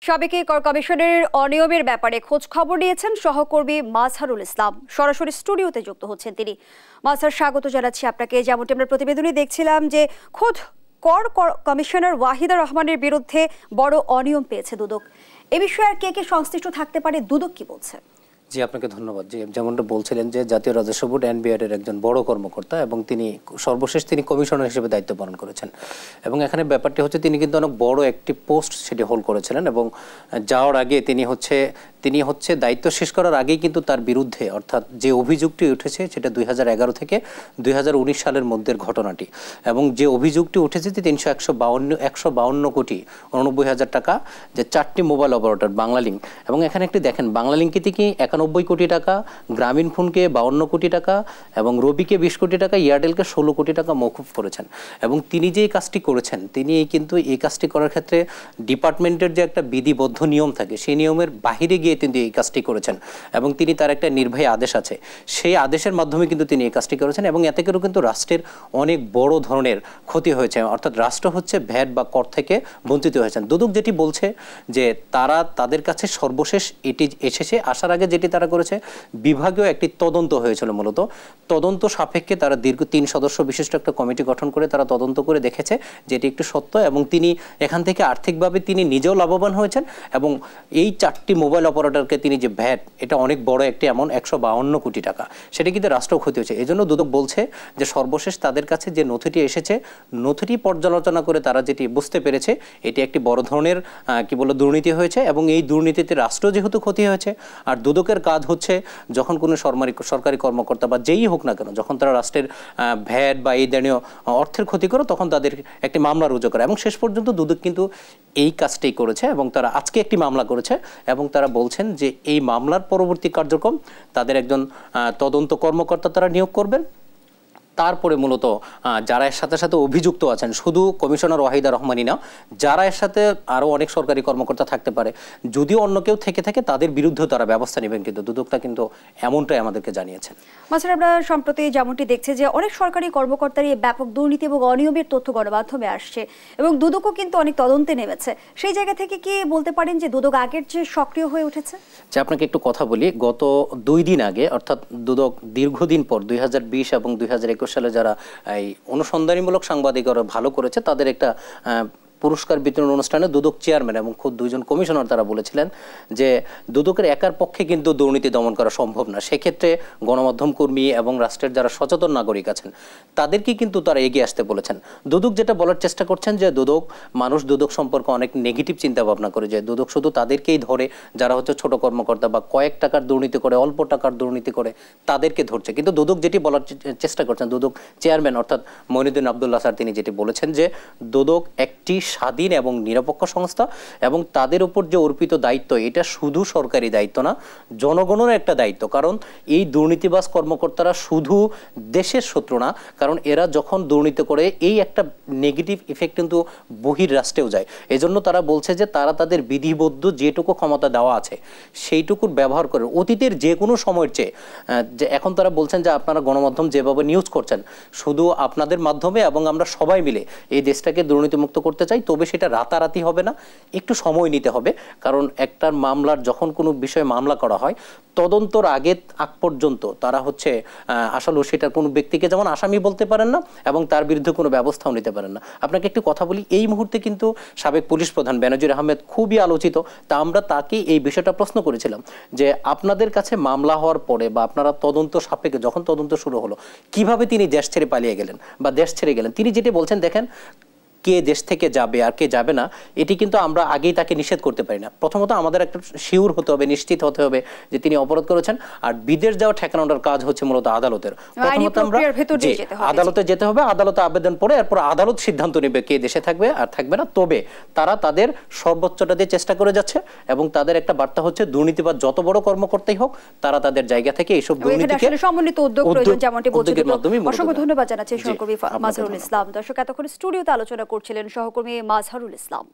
সাবেক কর কমিশনের অনিয়মের ব্যাপারে খোঁজ খবর নিয়েছেন সহকর্মী মাজহারুল ইসলাম। সরাসরি স্টুডিওতে যুক্ত হচ্ছেন তিনি। মাজহার, স্বাগত জানাচ্ছি আপনাকে। যেমনটি আমরা প্রতিবেদনে দেখছিলাম যে খোদ কর কমিশনার ওয়াহিদা রহমানের বিরুদ্ধে বড় অনিয়ম পেয়েছে দুদক। এ বিষয়ে আর কে সংশ্লিষ্ট থাকতে পারে, দুদক কি বলছে? জি, আপনাকে ধন্যবাদ। যে যেমনটা বলছিলেন যে জাতীয় রাজস্ব বোর্ড এনবিআর এর একজন বড় কর্মকর্তা এবং তিনি সর্বশেষ কমিশনার হিসেবে দায়িত্ব পালন করেছেন এবং এখানে ব্যাপারটি হচ্ছে তিনি কিন্তু অনেক বড় একটি পোস্ট সেটি হোল্ড করেছিলেন এবং যাওয়ার আগে তিনি হচ্ছে দায়িত্ব শেষ করার আগেই কিন্তু তার বিরুদ্ধে অর্থাৎ যে অভিযোগটি উঠেছে সেটা 2011 থেকে 2019 সালের মধ্যের ঘটনাটি এবং যে অভিযোগটি উঠেছে যে 152 কোটি 89 টাকা যে 4টি মোবাইল অপারেটর বাংলালিংক এবং এখানে একটি দেখেন বাংলালিংকে থেকে 91 কোটি টাকা, গ্রামীণ ফোনকে 52 কোটি টাকা এবং রবিকে 20 কোটি টাকা, এয়ারটেলকে 16 কোটি টাকা মওকুফ করেছেন। এবং তিনি যে এই কাজটি করেছেন তিনি কিন্তু এই কাজটি করার ক্ষেত্রে ডিপার্টমেন্টের যে একটা বিধিবদ্ধ নিয়ম থাকে সেই নিয়মের বাহিরে গিয়ে তিনি এই কাজটি করেছেন এবং তিনি তার একটা নির্বাহী আদেশ আছে সেই আদেশের মাধ্যমে কিন্তু তিনি এই কাজটি করেছেন এবং এতে করেও কিন্তু রাষ্ট্রের অনেক বড় ধরনের ক্ষতি হয়েছে, অর্থাৎ রাষ্ট্র হচ্ছে ভ্যাট বা কর থেকে বঞ্চিত হয়েছেন। দুদক যেটি বলছে যে তাদের কাছে সর্বশেষ এটি এসেছে, আসার আগে যেটি তারা করেছে বিভাগীয় একটি তদন্ত হয়েছিল। মূলত তদন্ত সাপেক্ষে তারা দীর্ঘ 3 সদস্য বিশিষ্ট একটা কমিটি গঠন করে তারা তদন্ত করে দেখেছে যে এটি একটু সত্য এবং তিনি এখান থেকে আর্থিকভাবে তিনি নিজেও লাভবান হয়েছেন এবং এই 4টি মোবাইল অপারেটরকে তিনি যে ভ্যাট এটা অনেক বড় একটি অ্যামাউন্ট 152 কোটি টাকা সেটা কিন্তু রাষ্ট্র ক্ষতি হয়েছে। এই জন্য দুদক বলছে যে সর্বশেষ তাদের কাছে যে নথিটি এসেছে নথিটি পর্যালোচনা করে তারা যেটি বুঝতে পেরেছে এটি একটি বড় ধরনের দুর্নীতি হয়েছে এবং এই দুর্নীতিতে রাষ্ট্র যেহেতু ক্ষতি হয়েছে আর দুদকের কাজ হচ্ছে যখন কোনো সরকারি কর্মকর্তা বা যেই হোক না কেন যখন তারা রাষ্ট্রের ভ্যাট বা এই ধরনের অর্থের ক্ষতি করে তখন তাদের একটি মামলা রুজু করে এবং শেষ পর্যন্ত দুদক কিন্তু এই কাজটাই করেছে এবং তারা আজকে একটি মামলা করেছে এবং তারা বলছেন যে এই মামলার পরবর্তী কার্যক্রম তাদের একজন তদন্ত কর্মকর্তা তারা নিয়োগ করবেন। তারপরে মূলত যারা এর সাথে সাথে অভিযুক্ত আছেন শুধু কমিশনার ওয়াহিদা রহমানই না, যারা এর সাথে আরও অনেক সরকারি কর্মকর্তা থাকতে পারে, যদিও অন্য কেউ থেকে থাকে তাদের বিরুদ্ধেও তারা ব্যবস্থা নেবেন, কিন্তু দুদকটা কিন্তু এমনটাই আমাদেরকে জানিয়েছেন। মাঝে আমরা সম্প্রতি যেমনটি দেখছি যে অনেক সরকারি কর্মকর্তারই ব্যাপক দুর্নীতি এবং অনিয়মের তথ্য গণমাধ্যমে আসছে এবং দুদকও কিন্তু অনেক তদন্তে নেমেছে। সেই জায়গা থেকে কি বলতে পারেন যে দুদক আগের যে সক্রিয় হয়ে উঠেছে? যে আপনাকে একটু কথা বলি, গত 2 দিন আগে অর্থাৎ দুদক দীর্ঘদিন পর 2020 এবং 2021 সালে যারা এই অনুসন্ধানীমূলক সাংবাদিকরা ভালো করেছে তাদের একটা পুরস্কার বিতরণ অনুষ্ঠানে দুদক চেয়ারম্যান এবং খুব 2জন কমিশনার তারা বলেছিলেন যে দুদকের একার পক্ষে কিন্তু দুর্নীতি দমন করা সম্ভব না, সেক্ষেত্রে গণমাধ্যম কর্মী এবং রাষ্ট্রের যারা সচেতন নাগরিক আছেন তাদেরকে কিন্তু তারা এগিয়ে আসতে বলেছেন। দুদক যেটা বলার চেষ্টা করছেন যে মানুষ দুদক সম্পর্কে অনেক নেগেটিভ চিন্তা ভাবনা করে যে দুদক শুধু তাদেরকেই ধরে যারা হচ্ছে ছোট কর্মকর্তা বা কয়েক টাকার দুর্নীতি করে, অল্প টাকার দুর্নীতি করে তাদেরকে ধরছে, কিন্তু দুদক যেটি বলার চেষ্টা করছেন দুদক চেয়ারম্যান অর্থাৎ মইনুদ্দিন আবদুল্লাহ স্যার তিনি যেটি বলেছেন যে দুদক একটি স্বাধীন এবং নিরপেক্ষ সংস্থা এবং তাদের উপর যে অর্পিত দায়িত্ব এটা শুধু সরকারি দায়িত্ব না, জনগণের একটা দায়িত্ব। কারণ এই দুর্নীতিবাজ কর্মকর্তারা শুধু দেশের শত্রু না, কারণ এরা যখন দুর্নীতি করে এই একটা নেগেটিভ ইফেক্ট কিন্তু বহির রাষ্ট্রেও যায়। এজন্য তারা বলছে যে তারা তাদের বিধিবদ্ধ যেটুকু ক্ষমতা দেওয়া আছে সেইটুকুর ব্যবহার করে অতীতের যে কোনো সময়ের চেয়ে যে এখন তারা বলছেন যে আপনারা গণমাধ্যম যেভাবে নিউজ করছেন শুধু আপনাদের মাধ্যমে এবং আমরা সবাই মিলে এই দেশটাকে দুর্নীতিমুক্ত করতে চাই, তবে সেটা রাতারাতি হবে না, একটু সময় নিতে হবে। কারণ একটা মামলার যখন কোনো বিষয়ে মামলা করা হয় তদন্তর আগ পর্যন্ত তারা হচ্ছে আসলে সেটার কোনো ব্যক্তিকে যেমন আসামি বলতে পারেন না এবং তার বিরুদ্ধে কোনো ব্যবস্থাও নিতে পারেন না। আপনাকে একটি কথা বলি, এই মুহূর্তে কিন্তু সাবেক পুলিশ প্রধান বেনজির আহমেদ খুবই আলোচিত, তা আমরা তাকে এই বিষয়টা প্রশ্ন করেছিলাম যে আপনাদের কাছে মামলা হওয়ার পরে বা আপনারা তদন্ত সাপেক্ষে যখন তদন্ত শুরু হলো কিভাবে তিনি দেশ ছেড়ে পালিয়ে গেলেন বা দেশ ছেড়ে গেলেন। তিনি যেটি বলছেন দেখেন কে দেশ থেকে যাবে আর কে যাবে না এটি কিন্তু আমরা আগেই তাকে নিষেধ করতে পারি না। প্রথমত আমাদের একটা শিওর হতে হবে, নিশ্চিত হতে হবে যে তিনি অপরাধ করেছেন, আর বিদেশ যাওয়া ঠেকানোর কাজ হচ্ছে মূলত আদালতের। প্রথমত আমরা আদালতে যেতে হবে, আদালতে আবেদন পড়ে এরপর আদালত সিদ্ধান্ত নেবে কে দেশে থাকবে আর থাকবে না। তবে তারা তাদের সর্বোচ্চটা দিয়ে চেষ্টা করে যাচ্ছে এবং তাদের একটা বার্তা হচ্ছে দুর্নীতিবাদ যত বড় কর্মকর্তাই হোক তারা তাদের জায়গা থেকে এইসব দুর্নীতিকে সমন্বিত উদ্যোগ প্রয়োজন যেমনটি বলছিলেন। অসংখ্য ধন্যবাদ জানাচ্ছি সহকর্মী মাজহারুল ইসলাম। দর্শক, এতক্ষণ স্টুডিওতে আলোচনা করছিলেন সহকর্মী মাজহারুল ইসলাম।